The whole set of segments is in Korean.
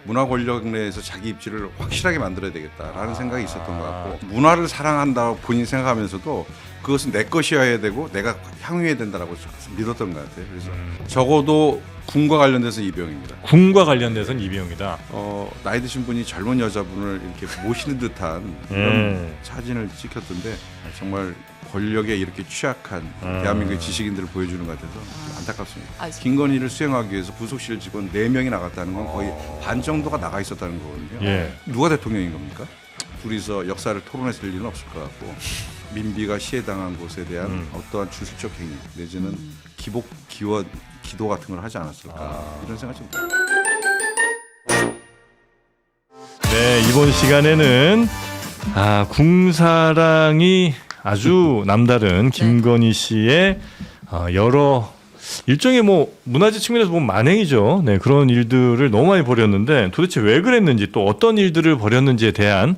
문화 권력 내에서 자기 입지를 확실하게 만들어야 되겠다라는 생각이 있었던 것 같고, 문화를 사랑한다고 본인이 생각하면서도 그것은 내 것이어야 되고 내가 향유해야 된다라고 믿었던 것 같아요. 그래서 적어도 군과 관련돼서 이병입니다. 군과 관련돼서는 이병이다. 나이 드신 분이 젊은 여자분을 이렇게 모시는 듯한 이런 사진을 찍혔던데, 정말 권력에 이렇게 취약한 대한민국의 지식인들을 보여주는 것 같아서 좀 안타깝습니다. 김건희를 수행하기 위해서 부속실 직원 4명이 나갔다는 건 거의 반 정도가 나가 있었다는 거거든요. 예. 누가 대통령인 겁니까? 둘이서 역사를 토론했을 일은 없을 것 같고, 민비가 시해당한 곳에 대한 어떠한 주술적 행위 내지는 기도 같은 걸 하지 않았을까, 이런 생각이 좀 듭니다. 네, 이번 시간에는 궁사랑이 아주 남다른 김건희 씨의 여러 일종의 뭐 문화재 측면에서 보면 만행이죠. 네, 그런 일들을 너무 많이 벌였는데 도대체 왜 그랬는지, 또 어떤 일들을 벌였는지에 대한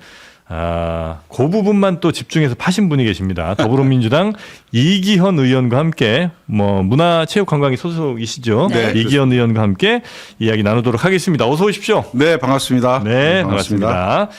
그 부분만 또 집중해서 파신 분이 계십니다. 더불어민주당 이기현 의원과 함께 문화체육관광위 소속이시죠. 네, 이기현 의원과 함께 이야기 나누도록 하겠습니다. 어서 오십시오. 네, 반갑습니다. 네, 반갑습니다.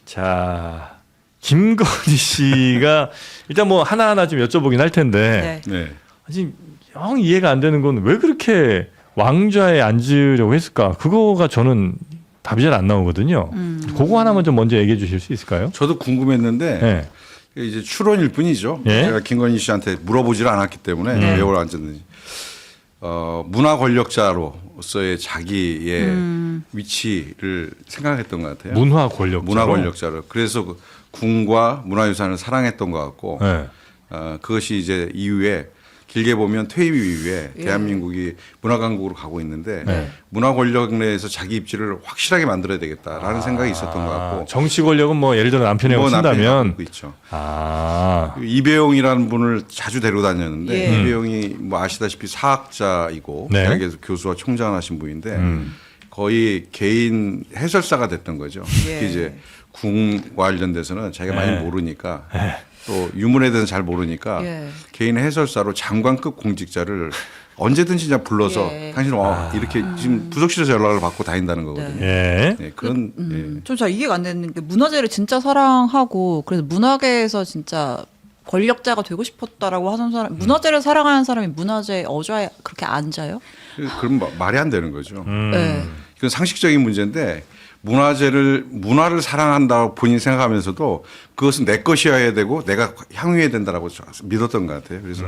자, 김건희 씨가 일단 하나하나 좀 여쭤보긴 할 텐데, 네. 지금 영 이해가 안 되는 건 왜 그렇게 왕좌에 앉으려고 했을까? 그거가 저는 답이 잘 안 나오거든요. 그거 하나만 좀 먼저 얘기해 주실 수 있을까요? 저도 궁금했는데, 네. 이제 추론일 뿐이죠. 예? 제가 김건희 씨한테 물어보지를 않았기 때문에 왜 앉았는지. 문화 권력자로서의 자기의 위치를 생각했던 것 같아요. 문화 권력자로. 그래서 그 군과 문화유산을 사랑했던 것 같고, 네. 그것이 이제 이후에 길게 보면 퇴임 이후에 대한민국이 문화강국으로 가고 있는데, 문화 권력 내에서 자기 입지를 확실하게 만들어야 되겠다라는 생각이 있었던 것 같고, 정치 권력은 예를 들어 남편이라고 친다면 갖고 있죠. 이배용이라는 분을 자주 데리고 다녔는데, 이배용이 아시다시피 사학자이고 네. 대학에서 교수와 총장을 하신 분인데 거의 개인 해설사가 됐던 거죠. 특히 이제 궁과 관련돼서는 자기가 많이 모르니까, 또 유문에 대해서는 잘 모르니까 개인 해설사로 장관급 공직자를 언제든지 그냥 불러서 당신 이렇게 지금 부속실에서 연락을 받고 다닌다는 거거든요. 예. 네, 그런 좀 잘 이해가 안 되는 게, 문화재를 진짜 사랑하고 그래서 문화계에서 진짜 권력자가 되고 싶었다라고 하는 사람, 문화재를 사랑하는 사람이 문화재 어좌에 그렇게 앉아요? 그런 말이 안 되는 거죠. 네. 이건 상식적인 문제인데, 문화를 사랑한다고 본인이 생각하면서도 그것은 내 것이어야 되고 내가 향유해야 된다라고 믿었던 것 같아요. 그래서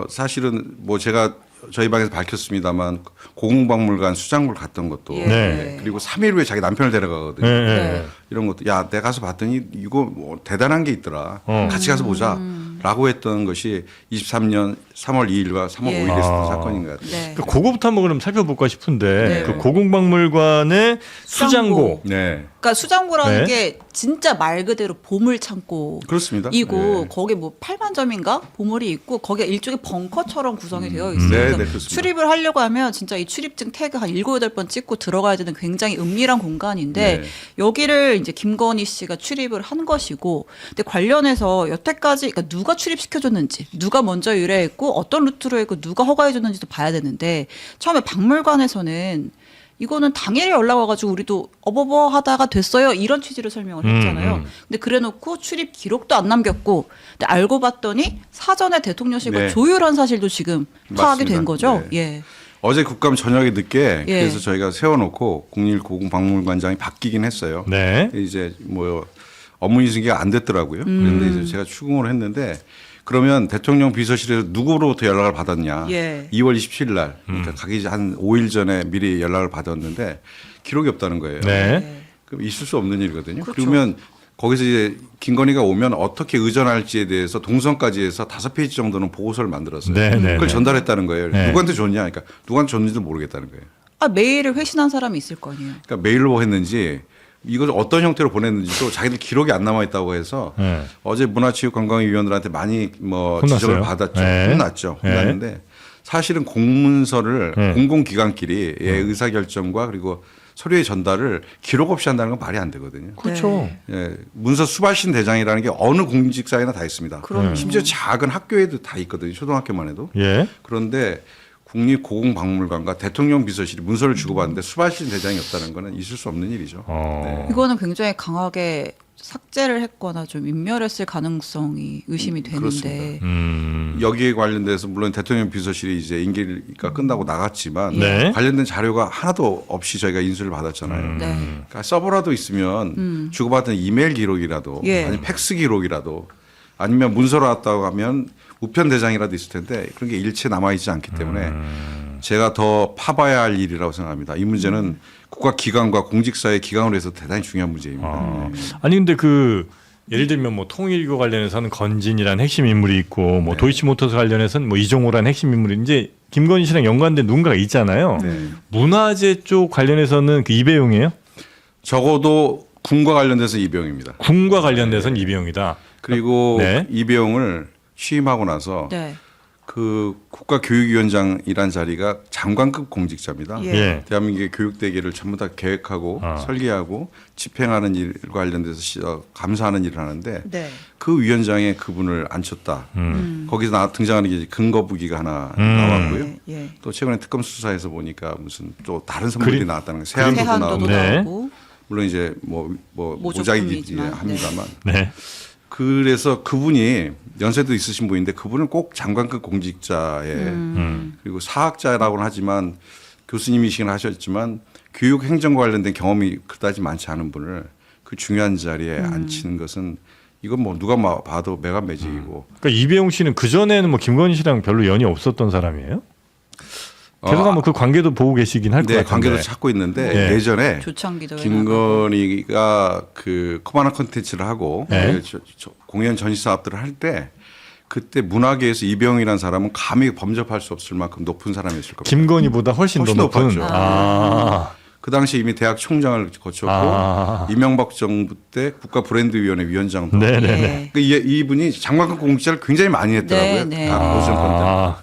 사실은 제가 저희 방에서 밝혔습니다만, 고궁박물관 수장부를 갔던 것도, 그리고 3일 후에 자기 남편을 데려가거든요. 이런 것도, 야, 내가 가서 봤더니 이거 대단한 게 있더라. 같이 가서 보자. 라고 했던 것이 23년 3월 2일과 3월 5일에 있었던 사건인 것 같아요. 그거부터 한번 그럼 살펴볼까 싶은데, 네. 그 고궁박물관의 수장고. 네. 그러니까 수장고라는 게 진짜 말 그대로 보물 창고. 그렇습니다. 이고 거기 8만 점인가 보물이 있고, 거기가 일종의 벙커처럼 구성이 되어 있어요. 그래서 그렇습니다. 출입을 하려고 하면 진짜 이 출입증 태그 한 7, 8번 찍고 들어가야 되는 굉장히 은밀한 공간인데, 여기를 이제 김건희 씨가 출입을 한 것이고, 근데 관련해서 여태까지 그러니까 누가 출입시켜줬는지, 누가 먼저 의뢰했고 어떤 루트로 했고 누가 허가해줬는지도 봐야 되는데, 처음에 박물관에서는 이거는 당일에 연락 와가지고 우리도 어버버 하다가 됐어요, 이런 취지로 설명을 했잖아요. 근데 그래놓고 출입 기록도 안 남겼고, 근데 알고 봤더니 사전에 대통령실과 조율한 사실도 지금 파악이 된 거죠. 어제 국감 저녁에 늦게 그래서 저희가 세워놓고 국립고궁박물관장이 바뀌긴 했어요. 이제 업무 인수가 안 됐더라고요. 그런데 이제 제가 추궁을 했는데, 그러면 대통령 비서실에서 누구로부터 연락을 받았냐. 2월 27일 날, 그러니까 가기 한 5일 전에 미리 연락을 받았는데 기록이 없다는 거예요. 그럼 있을 수 없는 일이거든요. 그러면 거기서 이제 김건희가 오면 어떻게 의전할지에 대해서 동선까지 해서 5페이지 정도는 보고서를 만들었어요. 그걸 전달했다는 거예요. 누구한테 줬냐. 그러니까 누구한테 줬는지도 모르겠다는 거예요. 메일을 회신한 사람이 있을 거 아니에요. 그러니까 메일로 했는지, 이걸 어떤 형태로 보냈는지도 자기들 기록이 안 남아 있다고 해서 어제 문화체육관광위원들한테 많이 지적을 받았죠. 혼났죠. 혼났는데, 사실은 공문서를 공공기관끼리 의사결정과 그리고 서류의 전달을 기록 없이 한다는 건 말이 안 되거든요. 그렇죠. 문서 수발신 대장이라는 게 어느 공직사에나 다 있습니다. 심지어 작은 학교에도 다 있거든요. 초등학교만 해도. 그런데 국립고궁박물관과 대통령 비서실이 문서를 주고받는데 수발신 대장이 없다는 거는 있을 수 없는 일이죠. 네. 이거는 굉장히 강하게 삭제를 했거나 좀 인멸했을 가능성이 의심이 되는데 여기에 관련돼서 물론 대통령 비서실이 이제 임기가 끝나고 나갔지만 네. 관련된 자료가 하나도 없이 저희가 인수를 받았잖아요. 네. 그러니까 서버라도 있으면 주고받은 이메일 기록이라도 예. 아니면 팩스 기록이라도 아니면 문서로 왔다고 하면 우편 대장이라도 있을 텐데 그런 게 일체 남아있지 않기 때문에 제가 더 파봐야 할 일이라고 생각합니다. 이 문제는 국가기관과 공직사회 기관으로 해서 대단히 중요한 문제입니다. 네. 아니 근데 그 예를 들면 뭐 통일교 관련해서는 건진이라는 핵심 인물이 있고 뭐 도이치모터스 관련해서는 뭐 이종호라는 핵심 인물이 이제 김건희 씨랑 연관된 누군가가 있잖아요. 네. 문화재 쪽 관련해서는 그 이배용이에요? 적어도 군과 관련돼서 이배용입니다. 군과 관련돼서는 이배용이다. 그리고 네. 이배용을 취임하고 나서 네. 그 국가교육위원장이란 자리가 장관급 공직자입니다. 예. 예. 대한민국의 교육대계를 전부 다 계획하고 설계하고 집행하는 일과 관련돼서 감사하는 일을 하는데 네. 그 위원장에 그분을 앉혔다. 거기서 등장하는 게 등거부기가 하나 나왔고요. 예. 또 최근에 특검 수사에서 보니까 무슨 또 다른 선물이 나왔다는 거 세안도도 세한도도 나오고 네. 나오고 물론 이제 뭐 모자이긴 모조품이지만, 합니다만 네. 그래서 그분이 연세도 있으신 분인데 그분은 꼭 장관급 공직자에 그리고 사학자라고는 하지만 교수님이시긴 하셨지만 교육 행정과 관련된 경험이 그다지 많지 않은 분을 그 중요한 자리에 앉히는 것은 이건 뭐 누가 봐도 매간매직이고. 그러니까 이배용 씨는 그 전에는 뭐 김건희 씨랑 별로 연이 없었던 사람이에요? 계속 한번 그 관계도 보고 계시긴 할 것 네, 같은데. 관계도 찾고 있는데 네. 예전에 조창기도 김건희가 그 커마나 콘텐츠를 하고 네. 공연 전시 사업들을 할 때 그때 문화계에서 이배용이라는 사람은 감히 범접할 수 없을 만큼 높은 사람이었을 겁니다. 김건희보다 훨씬 더 높은. 높았죠. 아. 그 당시 이미 대학 총장을 거쳤고 아. 이명박 정부 때 국가브랜드위원회 위원장도 네네네. 그 이분이 장관급 공직자를 굉장히 많이 했더라고요. 네, 네. 다 오정권 때문에. 아.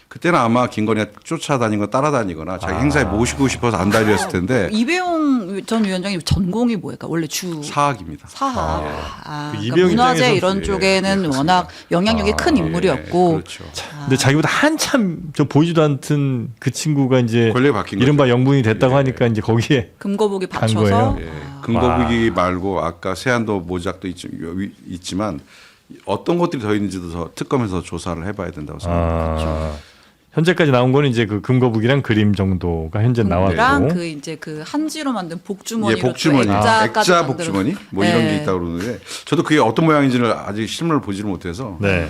그때는 아마 김건희가 쫓아다니거나 따라다니거나 자기 행사에 모시고 싶어서 안 달렸을 텐데 이배용 전 위원장님 전공이 뭐예요? 원래 사학입니다. 사학. 그 그러니까 이배용 문화재 입장에서- 이런 쪽에는 워낙 영향력이 큰 인물이었고 그렇죠. 근데 자기보다 한참 저 보이지도 않던 그 친구가 이제 권력이 바뀐 이른바 거죠. 영분이 됐다고 하니까 이제 거기에 금거북이 간 받쳐서 거예요? 예. 근거북이 말고 아까 세안도 모작도 있지만 어떤 것들이 더 있는지도 더 특검에서 조사를 해봐야 된다고 생각합니다. 현재까지 나온 거는 이제 그 금거북이랑 그림 정도가 현재 랑 나왔고. 그 이제 그 한지로 만든 복주머니, 예, 복주머니, 액자까지 액자 만들어- 복주머니 뭐 이런 네. 게 있다고 그러는데 저도 그게 어떤 모양인지를 아직 실물을 보지를 못해서 네.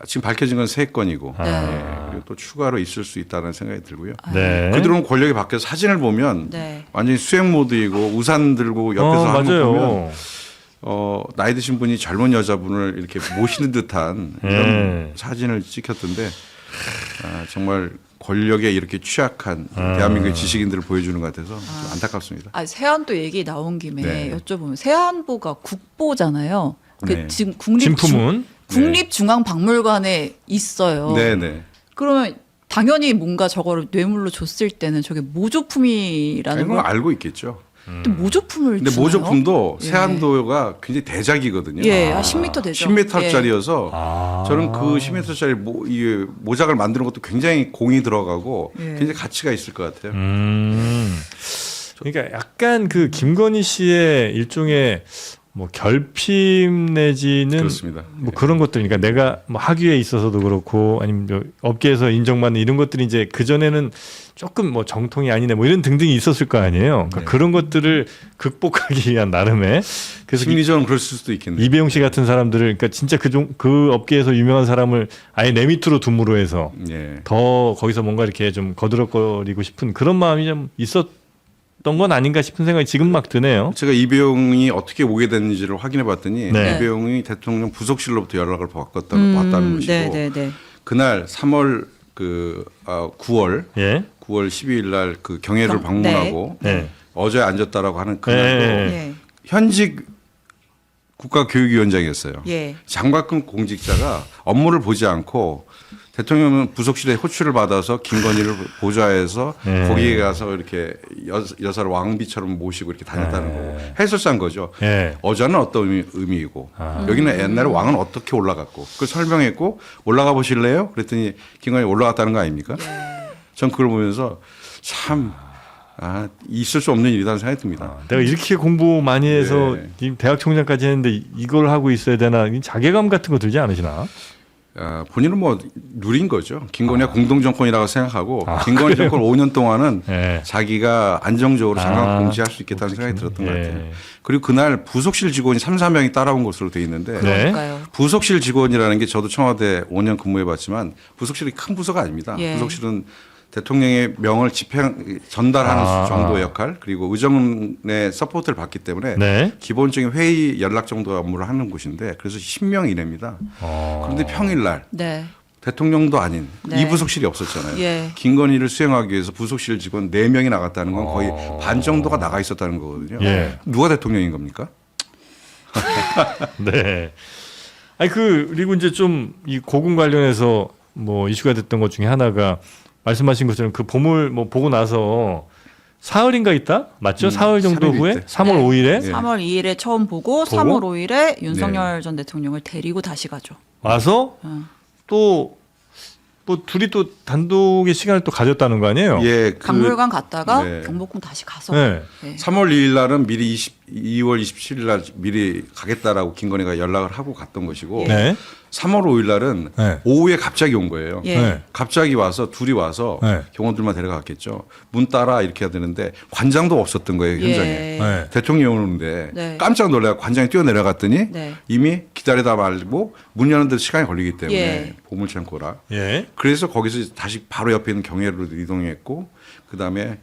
지금 밝혀진 건 3건이고 네. 그리고 또 추가로 있을 수 있다는 생각이 들고요. 네. 그들은 권력이 바뀌어서 사진을 보면 네. 완전히 수행 모드이고 우산 들고 옆에서 하는 거 맞아요. 보면 나이 드신 분이 젊은 여자분을 이렇게 모시는 듯한 이런 사진을 찍혔던데 정말 권력에 이렇게 취약한 대한민국의 지식인들을 보여주는 것 같아서 좀 안타깝습니다. 아, 세안도 얘기 나온 김에 네. 여쭤보면 세안부가 국보잖아요. 그 네. 지금 진품은 국립중앙박물관에 있어요. 네네. 그러면 당연히 뭔가 저거를 뇌물로 줬을 때는 저게 모조품이라는 이건 걸 알고 있겠죠. 또 모조품을 근데 주나요? 모조품도 예. 세안도가 굉장히 대작이거든요. 예, 10m 되죠. 10m짜리여서 저는 그 10m짜리 이 모작을 만드는 것도 굉장히 공이 들어가고 예. 굉장히 가치가 있을 것 같아요. 그러니까 약간 그 김건희 씨의 일종의 뭐 결핍 내지는 그렇습니다. 뭐 그런 것들, 그러니까 내가 뭐 학위에 있어서도 그렇고 아니면 뭐 업계에서 인정받는 이런 것들이 이제 그 전에는 조금 뭐 정통이 아니네 뭐 이런 등등이 있었을 거 아니에요. 그러니까 그런 것들을 극복하기 위한 나름의 그래서 심리적으로 그럴 수도 있겠네요. 이배용 씨 같은 사람들을 그러니까 진짜 그 업계에서 유명한 사람을 아예 내 밑으로 둠으로 해서 예. 더 거기서 뭔가 이렇게 좀 거드럭거리고 싶은 그런 마음이 좀 있었던 건 아닌가 싶은 생각이 지금 막 드네요. 제가 이배용이 어떻게 오게 됐는지를 확인해 봤더니 네. 이배용이 대통령 부속실로부터 연락을 받았다는 것이고 네네네. 그날 3월 9월 예. 9월 12일 날 그 경애를 경- 방문하고 네. 어제 앉았다라고 하는 그날도 네. 예. 현직 국가교육위원장이었어요. 예. 장관급 공직자가 업무를 보지 않고 대통령은 부속실에 호출을 받아서 김건희를 보좌해서 네. 거기에 가서 이렇게 여사를 왕비처럼 모시고 이렇게 다녔다는 거고 해설사인 거죠. 예. 어자는 어떤 의미이고 여기는 옛날에 왕은 어떻게 올라갔고 그걸 설명했고 올라가 보실래요? 그랬더니 김건희 올라갔다는 거 아닙니까? 전 그걸 보면서 참 있을 수 없는 일이라는 생각이 듭니다. 내가 이렇게 공부 많이 해서 네. 지금 대학 총장까지 했는데 이걸 하고 있어야 되나 자괴감 같은 거 들지 않으시나? 본인은 뭐 누린 거죠. 김건희가 공동정권이라고 생각하고 김건희 그래요? 정권 5년 동안은 네. 자기가 안정적으로 장관 공지할 수 있겠다는 생각이 들었던 것 같아요. 그리고 그날 부속실 직원이 3, 4명이 따라온 것으로 돼 있는데 네. 그러니까요. 부속실 직원이라는 게 저도 청와대 5년 근무해봤지만 부속실이 큰 부서가 아닙니다. 예. 부속실은 대통령의 명을 전달하는 정도의 역할 그리고 의정의 서포트를 받기 때문에 네. 기본적인 회의 연락 정도 업무를 하는 곳인데 그래서 10명 이내입니다. 그런데 평일날 네. 대통령도 아닌 네. 이 부속실이 없었잖아요. 예. 김건희를 수행하기 위해서 부속실 직원 4명이 나갔다는 건 거의 반 정도가 나가 있었다는 거거든요. 예. 누가 대통령인 겁니까? 네. 아니 그리고 이제 좀 이 고궁 관련해서 뭐 이슈가 됐던 것 중에 하나가 말씀하신 것처럼 그 보물 뭐 보고 나서 사흘인가 있다? 맞죠? 사흘 정도 3일 후에 있대. 3월 네. 5일에 3월 2일에 처음 보고 3월 5일에 윤석열 전 대통령을 데리고 다시 가죠. 와서 또 뭐 둘이 또 단독의 시간을 또 가졌다는 거 아니에요? 예, 박물관 갔다가 네. 경복궁 다시 가서 네. 네. 3월 2일 날은 미리 2월 27일 날 미리 가겠다라고 김건희가 연락을 하고 갔던 것이고 네. 3월 5일 날은 네. 오후에 갑자기 온 거예요. 예. 네. 갑자기 와서 둘이 와서 네. 경호들만 데려갔겠죠. 문 따라 이렇게 해야 되는데 관장도 없었던 거예요, 현장에. 예. 네. 대통령이 오는데 네. 깜짝 놀라 관장이 뛰어내려갔더니 네. 이미 기다리다 말고 문 여는 데 시간이 걸리기 때문에 예. 보물창고라. 예. 그래서 거기서 다시 바로 옆에 있는 경회로 이동했고 그다음에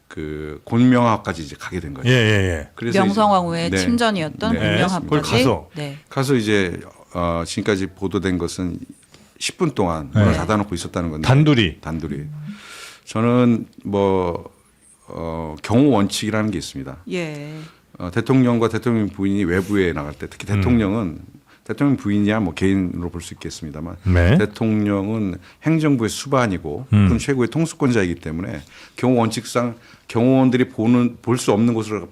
그 곤명화까지 이제 가게 된 거예요. 예, 예, 예. 그래서 명성황후의 이제- 네. 친전이었던 네. 문명합까지 거기 가서. 네. 가서 이제 지금까지 보도된 것은 10분 동안 문을 닫아놓고 있었다는 건데 단둘이. 저는 경호 원칙이라는 게 있습니다. 예. 대통령과 대통령 부인이 외부에 나갈 때 특히 대통령은 대통령 부인이야 뭐 개인으로 볼 수 있겠습니다만 네. 대통령은 행정부의 수반이고 그럼 최고의 통수권자이기 때문에 경호 원칙상 경호원들이 볼 수 없는 곳으로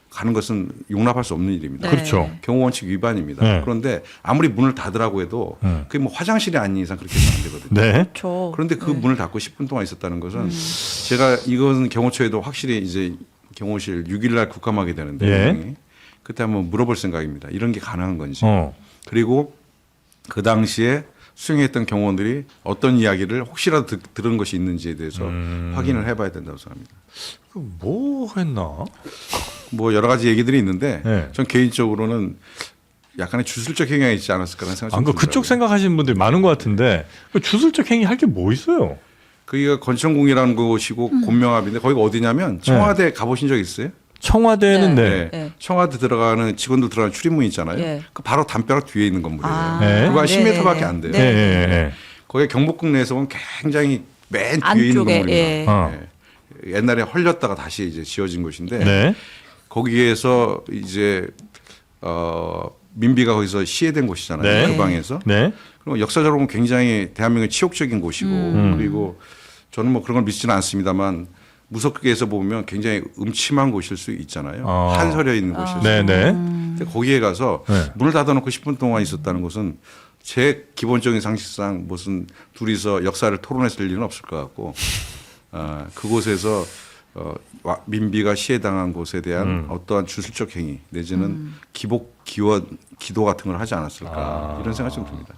가는 것은 용납할 수 없는 일입니다. 네. 그렇죠. 경호 원칙 위반입니다. 네. 그런데 아무리 문을 닫으라고 해도 그게 뭐 화장실이 아닌 이상 그렇게 해서는 안 되거든요. 네. 저 그런데 그 문을 닫고 10분 동안 있었다는 것은 제가 이것은 경호처에도 확실히 이제 경호실 6일 날 국감하게 되는데 예. 분명히 그때 한번 물어볼 생각입니다. 이런 게 가능한 건지. 그리고 그 당시에 수행했던 경호원들이 어떤 이야기를 혹시라도 들은 것이 있는지에 대해서 확인을 해봐야 된다고 생각합니다. 뭐 했나? 뭐 여러 가지 얘기들이 있는데 네. 전 개인적으로는 약간의 주술적 행위가 있지 않았을까라는 생각이 안 좀 그쪽 들더라고요. 생각하시는 분들이 많은 것 같은데 그 주술적 행위 할 게 뭐 있어요? 거기가 건천궁이라는 곳이고 곤명합인데 거기가 어디냐면 청와대 가보신 적 있어요? 청와대는 네. 네. 네. 청와대 들어가는 직원들 들어가는 출입문 있잖아요. 예. 그 바로 담벼락 뒤에 있는 건물이에요. 네. 그거 한 네네네. 10m밖에 안 돼요. 예, 예, 예. 거기 경복궁 내에서 보면 굉장히 맨 뒤에 안쪽에, 있는 건물입니다. 예. 예. 옛날에 헐렸다가 다시 이제 지어진 곳인데 네. 거기에서 이제 민비가 거기서 시해된 곳이잖아요. 네. 그 방에서. 네. 그리고 역사적으로 보면 굉장히 대한민국의 치욕적인 곳이고 그리고 저는 뭐 그런 걸 믿지는 않습니다만 무섭게에서 보면 굉장히 음침한 곳일 수 있잖아요. 한서려 있는 곳일 수 네, 있고. 네. 근데 거기에 가서 네. 문을 닫아놓고 10분 동안 있었다는 것은 제 기본적인 상식상 무슨 둘이서 역사를 토론했을 일은 없을 것 같고 그곳에서 민비가 시해당한 곳에 대한 어떠한 주술적 행위 내지는 기도 같은 걸 하지 않았을까 이런 생각이 좀 듭니다.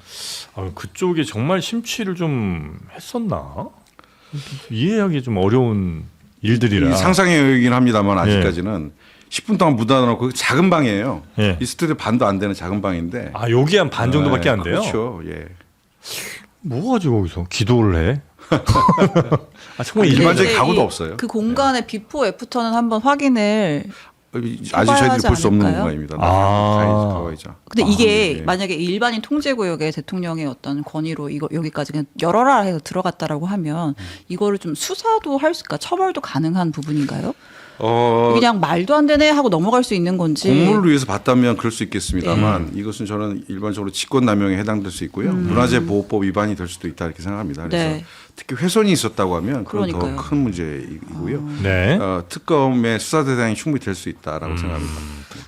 그쪽이 정말 심취를 좀 했었나? 이해하기 좀 어려운 일들이라. 이 상상의 영역이긴 합니다만 아직까지는 10분 동안 묻어놓고 작은 방이에요. 예. 이 스튜디오 반도 안 되는 작은 방인데. 여기 한 반 정도밖에 안 돼요? 그렇죠. 예. 뭐 가지고 거기서 기도를 해? 정말 일반적인 근데 가구도 이- 없어요. 그 공간의 비포 애프터는 한번 확인을 아직 저희들이 하지 볼 수 없는 않을까요? 공간입니다. 가봐야죠. 근데 이게 예. 만약에 일반인 통제구역에 대통령의 어떤 권위로 이거 여기까지 그냥 열어라 해서 들어갔다라고 하면 이거를 좀 수사도 할 수, 처벌도 가능한 부분인가요? 그냥 말도 안 되네 하고 넘어갈 수 있는 건지. 공무를 위해서 봤다면 그럴 수 있겠습니다만 이것은 저는 일반적으로 직권남용에 해당될 수 있고요. 문화재보호법 위반이 될 수도 있다 이렇게 생각합니다. 그래서 네. 특히 훼손이 있었다고 하면 그건 그러니까요. 더 큰 문제이고요. 네. 특검의 수사 대상이 충분히 될 수 있다라고 생각합니다.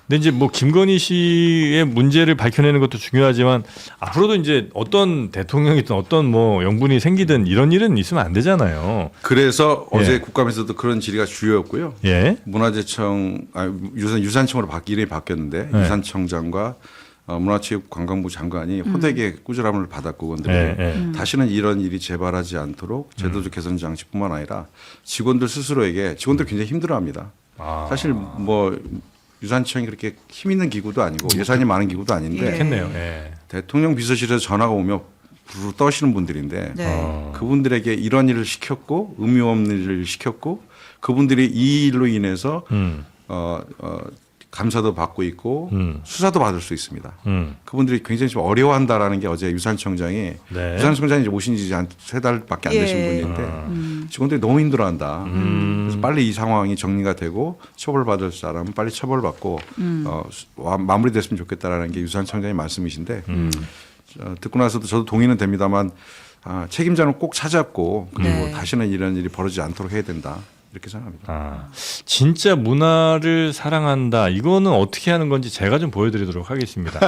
근데 이제 뭐 김건희 씨의 문제를 밝혀내는 것도 중요하지만 앞으로도 이제 어떤 대통령이든 어떤 뭐 영분이 생기든 이런 일은 있으면 안 되잖아요. 그래서 예. 어제 국감에서도 그런 질의가 주요였고요. 예. 문화재청, 유산청으로 이름이 바뀌었는데 예. 유산청장과 문화체육관광부 장관이 호되게 꾸준함을 받았고 그건데 예. 다시는 이런 일이 재발하지 않도록 제도적 개선 장치뿐만 아니라 직원들 스스로에게 직원들 굉장히 힘들어합니다. 아. 사실 뭐 유산청이 그렇게 힘 있는 기구도 아니고 예산이 많은 기구도 아닌데 그렇겠네요. 예. 대통령 비서실에서 전화가 오면 부르르 떠시는 분들인데 네. 그분들에게 이런 일을 시켰고 의미 없는 일을 시켰고 그분들이 이 일로 인해서 감사도 받고 있고 수사도 받을 수 있습니다. 그분들이 굉장히 좀 어려워한다라는 게 어제 유산청장이 네. 유산청장이 이제 오신 지 한 3달밖에 안 되신 예. 분인데 직원들이 너무 힘들어한다. 그래서 빨리 이 상황이 정리가 되고 처벌받을 사람은 빨리 처벌받고 마무리됐으면 좋겠다라는 게 유산청장의 말씀이신데 듣고 나서도 저도 동의는 됩니다만 책임자는 꼭 찾았고 그리고 네. 다시는 이런 일이 벌어지지 않도록 해야 된다. 이렇게 생각합니다. 아, 진짜 문화를 사랑한다. 이거는 어떻게 하는 건지 제가 좀 보여드리도록 하겠습니다.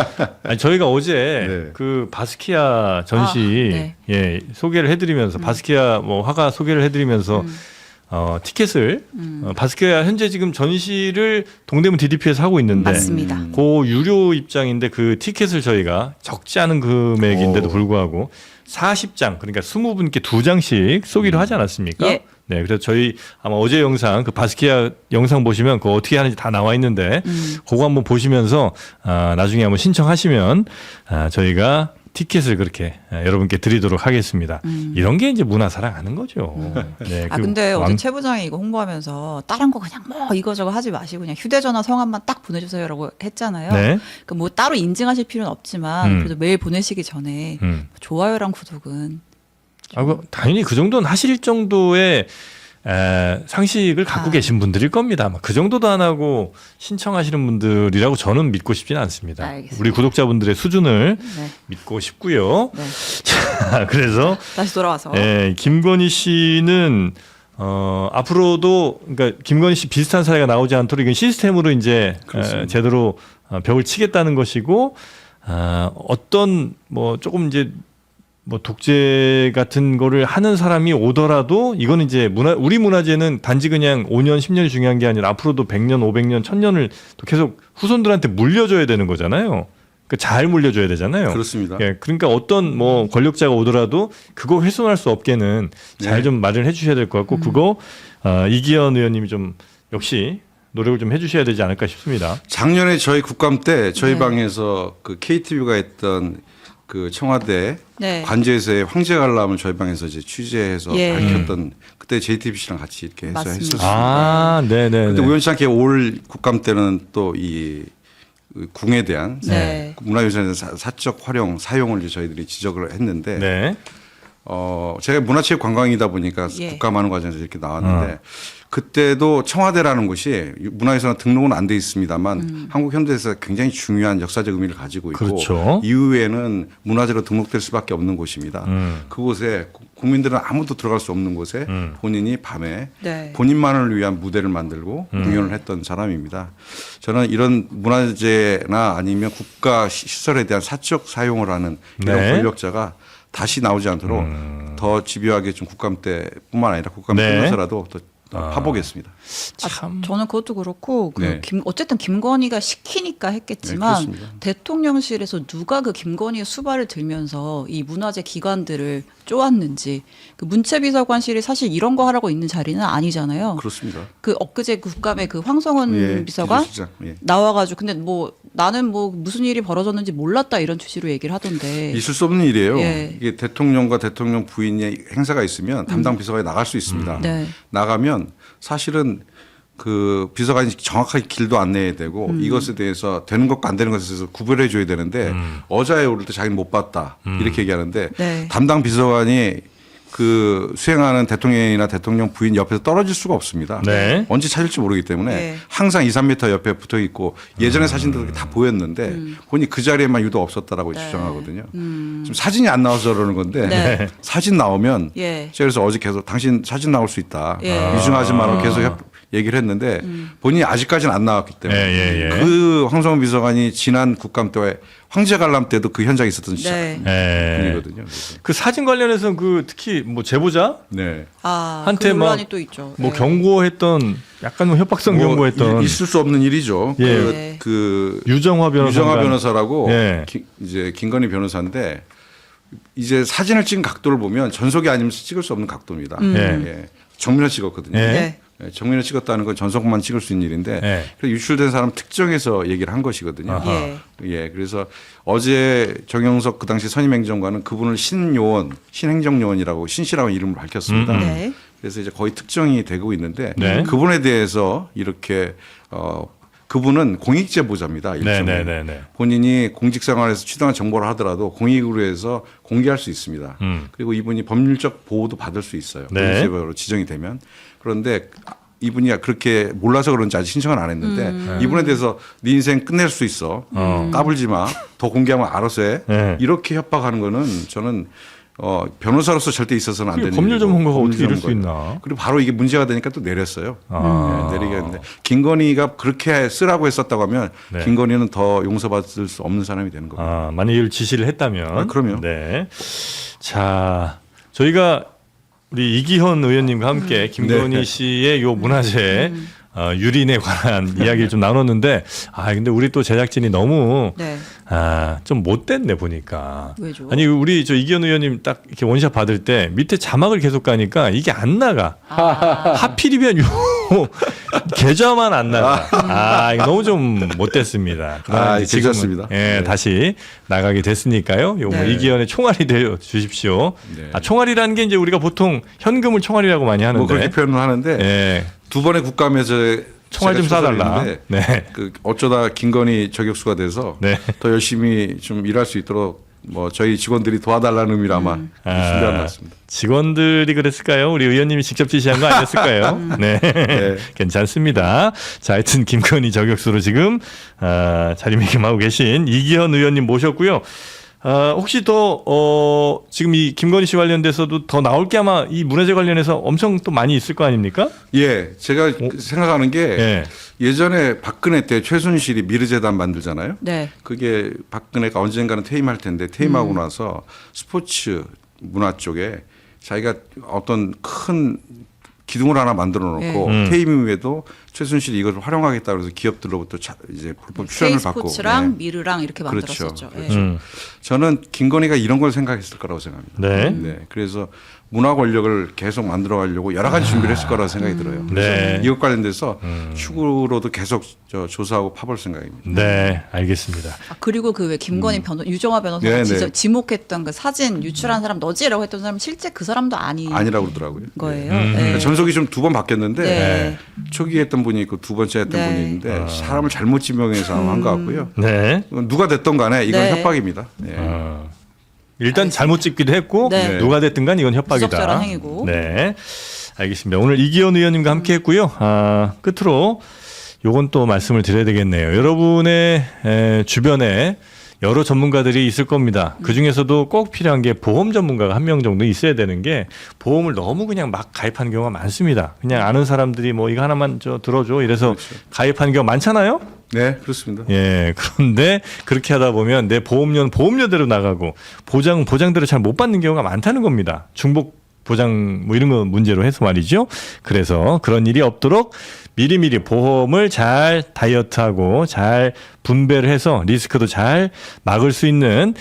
아니, 저희가 어제 네. 그 바스키아 전시 네. 예, 소개를 해드리면서 바스키아 뭐 화가 소개를 해드리면서 티켓을 바스키아 현재 지금 전시를 동대문 DDP에서 하고 있는데 맞습니다. 그 유료 입장인데 그 티켓을 저희가 적지 않은 금액인데도 오. 불구하고 40장 그러니까 20분께 2장씩 쏘기로 하지 않았습니까? 예. 네, 그래서 저희 아마 어제 영상 그 바스키아 영상 보시면 그거 어떻게 하는지 다 나와 있는데 그거 한번 보시면서 나중에 한번 신청하시면 저희가 티켓을 그렇게 여러분께 드리도록 하겠습니다. 이런 게 이제 문화 사랑하는 거죠. 네, 그 근데 어제 최 부장이 이거 홍보하면서 다른 거 그냥 뭐 이거저거 하지 마시고 그냥 휴대전화 성함만 딱 보내주세요라고 했잖아요. 네. 그 뭐 따로 인증하실 필요는 없지만 그래도 매일 보내시기 전에 좋아요랑 구독은 당연히 그 정도는 하실 정도의 상식을 갖고 계신 분들일 겁니다. 아마 그 정도도 안 하고 신청하시는 분들이라고 저는 믿고 싶지는 않습니다. 알겠습니다. 우리 구독자분들의 수준을 네. 믿고 싶고요. 네. 자, 그래서 다시 돌아와서 김건희 씨는 앞으로도 그러니까 김건희 씨 비슷한 사례가 나오지 않도록 이건 시스템으로 이제 제대로 벽을 치겠다는 것이고 어떤 뭐 조금 이제 뭐 독재 같은 거를 하는 사람이 오더라도 이거는 이제 우리 문화재는 단지 그냥 5년, 10년이 중요한 게 아니라 앞으로도 100년, 500년, 1000년을 또 계속 후손들한테 물려줘야 되는 거잖아요. 그러니까 잘 물려줘야 되잖아요. 그렇습니다. 예, 그러니까 어떤 뭐 권력자가 오더라도 그거 훼손할 수 없게는 잘 좀 마련해 주셔야 될 것 같고 그거 이기현 의원님이 좀 역시 노력을 좀 해주셔야 되지 않을까 싶습니다. 작년에 저희 국감 때 저희 네. 방에서 그 KTV가 했던 그 청와대 네. 관제에서의 황제 관람을 저희 방에서 이제 취재해서 예. 밝혔던 그때 JTBC랑 같이 이렇게 해서 맞습니다. 했었어요. 아, 네네. 근데 우연치 않게 올 국감 때는 또 이 궁에 대한 네. 문화유산의 사적 활용 사용을 이제 저희들이 지적을 했는데 네. 제가 문화체육관광이다 보니까 예. 국감하는 과정에서 이렇게 나왔는데 그때도 청와대라는 곳이 문화유산 등록은 안 돼 있습니다만 한국 현대에서 굉장히 중요한 역사적 의미를 가지고 있고 그렇죠. 이후에는 문화재로 등록될 수밖에 없는 곳입니다. 그곳에 국민들은 아무도 들어갈 수 없는 곳에 본인이 밤에 네. 본인만을 위한 무대를 만들고 공연을 했던 사람입니다. 저는 이런 문화재나 아니면 국가 시설에 대한 사적 사용을 하는 이런 네. 권력자가 다시 나오지 않도록 더 집요하게 좀 국감 때뿐만 아니라 국감 네. 끝나서라도 더 파보겠습니다. 참. 저는 그것도 그렇고 네. 어쨌든 김건희가 시키니까 했겠지만 네, 그렇습니다. 대통령실에서 누가 그 김건희의 수발을 들면서 이 문화재 기관들을 쪼았는지 그 문체비서관실이 사실 이런 거 하라고 있는 자리는 아니잖아요. 그렇습니다. 그 엊그제 국감에 그 황성원 예, 비서관 비서실장, 예. 나와가지고 근데 뭐 나는 뭐 무슨 일이 벌어졌는지 몰랐다 이런 취지로 얘기를 하던데 있을 수 없는 일이에요. 예. 이게 대통령과 대통령 부인의 행사가 있으면 담당 비서관이 나갈 수 있습니다. 네. 나가면 사실은 그 비서관이 정확하게 길도 안내해야 되고 이것에 대해서 되는 것과 안 되는 것에 대해서 구별해 줘야 되는데 어자에 오를 때 자기는 못 봤다 이렇게 얘기하는데 네. 담당 비서관이 그 수행하는 대통령이나 대통령 부인 옆에서 떨어질 수가 없습니다. 네. 언제 찾을지 모르기 때문에 네. 항상 2, 3m 옆에 붙어 있고 예전에 사진들도 다 보였는데 본인이 그 자리에만 유독 없었다라고 네. 주장하거든요. 지금 사진이 안 나와서 그러는 건데 네. 사진 나오면 예. 제가 그래서 어제 계속 당신 사진 나올 수 있다. 예. 위중하지 마라 계속 얘기를 했는데 본인이 아직까지는 안 나왔기 때문에 예. 그 황성훈 비서관이 지난 국감 때 황제 관람 때도 그 현장에 있었던 분이거든요. 그 사진 관련해서는 그 특히 뭐 제보자 네. 한테 그 막 논란이 또 있죠. 뭐 경고했던 약간 뭐 협박성 경고했던 있을 수 없는 일이죠. 예. 그 유정화 변호사라고 예. 이제 김건희 변호사인데 이제 사진을 찍은 각도를 보면 전속이 아니면 찍을 수 없는 각도입니다. 예. 정면에 찍었거든요. 예. 예, 정면에 찍었다는 건 전속만 찍을 수 있는 일인데 예. 그래서 유출된 사람 특정해서 얘기를 한 것이거든요. 예. 그래서 어제 정영석 그 당시 선임행정관은 그분을 신행정요원이라고 신씨라고 이름을 밝혔습니다. 네. 그래서 이제 거의 특정이 되고 있는데 네. 그분에 대해서 이렇게 그분은 공익 제보자입니다. 일종의. 네. 본인이 공직생활에서 취득한 정보를 하더라도 공익으로 해서 공개할 수 있습니다. 그리고 이분이 법률적 보호도 받을 수 있어요. 네. 공익 제보로 지정이 되면. 그런데 이분이 그렇게 몰라서 그런지 아직 신청을 안 했는데 이분에 대해서 네 인생 끝낼 수 있어. 까불지 마. 더 공개하면 알아서 해. 네. 이렇게 협박하는 거는 저는 변호사로서 절대 있어서는 안 되는 법률 일이고, 전문가가 법률 어떻게 이럴 수 전문가예요. 있나? 그리고 바로 이게 문제가 되니까 또 내렸어요. 네, 내리게 했는데 김건희가 그렇게 쓰라고 했었다고 하면 네. 김건희는 더 용서받을 수 없는 사람이 되는 겁니다. 만약 이를 지시를 했다면. 그럼요. 네. 자, 저희가 우리 이기현 의원님과 함께 김건희 네. 씨의 요 문화재 유린에 관한 이야기를 좀 나눴는데 근데 우리 또 제작진이 너무 네. 좀 못됐네 보니까. 왜죠? 아니 우리 저 이기현 의원님 딱 이렇게 원샷 받을 때 밑에 자막을 계속 가니까 이게 안 나가. 하필이면 요 계좌만 안 나가. 이거 너무 좀 못됐습니다. 그러나 이제 괜찮습니다. 예, 네. 다시 나가게 됐으니까요. 요 뭐 네. 이기현의 총알이 되어 주십시오. 네. 총알이라는 게 이제 우리가 보통 현금을 총알이라고 많이 하는데. 뭐 그렇게 표현을 하는데 예. 두 번의 국감에서 총알 좀 제가 쏴달라. 조사를 네. 했는데 그 어쩌다 김건희 저격수가 돼서 네. 더 열심히 좀 일할 수 있도록 뭐 저희 직원들이 도와달라는 의미로 아마 준비한 것 같습니다. 직원들이 그랬을까요? 우리 의원님이 직접 지시한 거 아니었을까요? 네. 괜찮습니다. 자, 하여튼 김건희 저격수로 지금 자리매김하고 계신 이기현 의원님 모셨고요. 혹시 더 지금 이 김건희 씨 관련돼서도 더 나올 게 아마 이 문화재 관련해서 엄청 또 많이 있을 거 아닙니까? 예, 제가 생각하는 게 예. 예전에 박근혜 때 최순실이 미르재단 만들잖아요. 네. 그게 박근혜가 언젠가는 퇴임할 텐데 퇴임하고 나서 스포츠 문화 쪽에 자기가 어떤 큰 기둥을 하나 만들어 놓고 퇴임 이후에도 최순실이 이걸 활용하겠다 그래서 기업들로부터 이제 불법 출연을 받고 K스포츠랑 미르랑 이렇게 만들었었죠. 그렇죠. 저는 김건희가 이런 걸 생각했을 거라고 생각합니다. 네. 그래서 문화 권력을 계속 만들어 가려고 여러 가지 준비를 했을 거라고 생각이 들어요. 그래서 네. 이것 관련돼서 추구로도 계속 조사하고 파볼 생각입니다. 네, 알겠습니다. 그리고 그 왜 김건희 유정화 변호사가 네, 진짜 네. 지목했던 그 사진 유출한 사람 너지라고 했던 사람 실제 그 사람도 아니라고 그러더라고요. 거예요. 그러니까 전속이 좀 두 번 바뀌었는데 네. 초기에 했던 분이 있고 두 번째 했던 네. 분이 있는데 사람을 잘못 지명해서 한 것 같고요. 네. 누가 됐던 간에 이건 네. 협박입니다. 예. 일단 잘못 찍기도 했고 네. 누가 됐든 간 이건 협박이다. 부적절한 행위고. 네. 알겠습니다. 오늘 이기현 의원님과 함께 했고요. 끝으로 요건 또 말씀을 드려야 되겠네요. 여러분의 주변에 여러 전문가들이 있을 겁니다. 그중에서도 꼭 필요한 게 보험 전문가가 한 명 정도 있어야 되는 게 보험을 너무 그냥 막 가입하는 경우가 많습니다. 그냥 아는 사람들이 뭐 이거 하나만 들어줘 이래서 가입하는 경우가 많잖아요. 네, 그렇습니다. 예, 그런데 그렇게 하다 보면 내 보험료는 보험료대로 나가고 보장은 보장대로 잘 못 받는 경우가 많다는 겁니다. 중복 보장 뭐 이런 거 문제로 해서 말이죠. 그래서 그런 일이 없도록 미리미리 보험을 잘 다이어트하고 잘 분배를 해서 리스크도 잘 막을 수 있는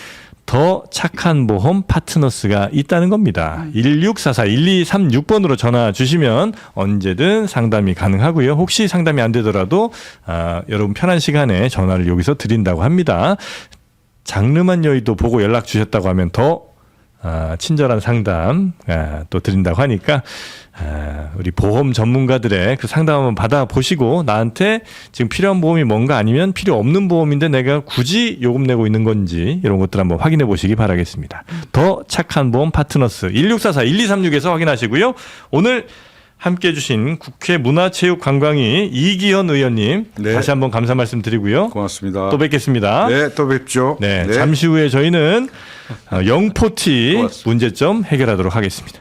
더 착한 보험 파트너스가 있다는 겁니다. 1644-1236번으로 전화 주시면 언제든 상담이 가능하고요. 혹시 상담이 안 되더라도 여러분 편한 시간에 전화를 여기서 드린다고 합니다. 장르만 여의도 보고 연락 주셨다고 하면 더 친절한 상담 또 드린다고 하니까 우리 보험 전문가들의 그 상담 한번 받아보시고 나한테 지금 필요한 보험이 뭔가 아니면 필요 없는 보험인데 내가 굳이 요금 내고 있는 건지 이런 것들 한번 확인해 보시기 바라겠습니다. 더 착한 보험 파트너스 1644-1236에서 확인하시고요. 오늘 함께해 주신 국회 문화체육관광위 이기현 의원님 네. 다시 한번 감사 말씀드리고요. 고맙습니다. 또 뵙겠습니다. 네, 또 뵙죠. 네, 잠시 후에 저희는 영포티 고맙습니다. 문제점 해결하도록 하겠습니다.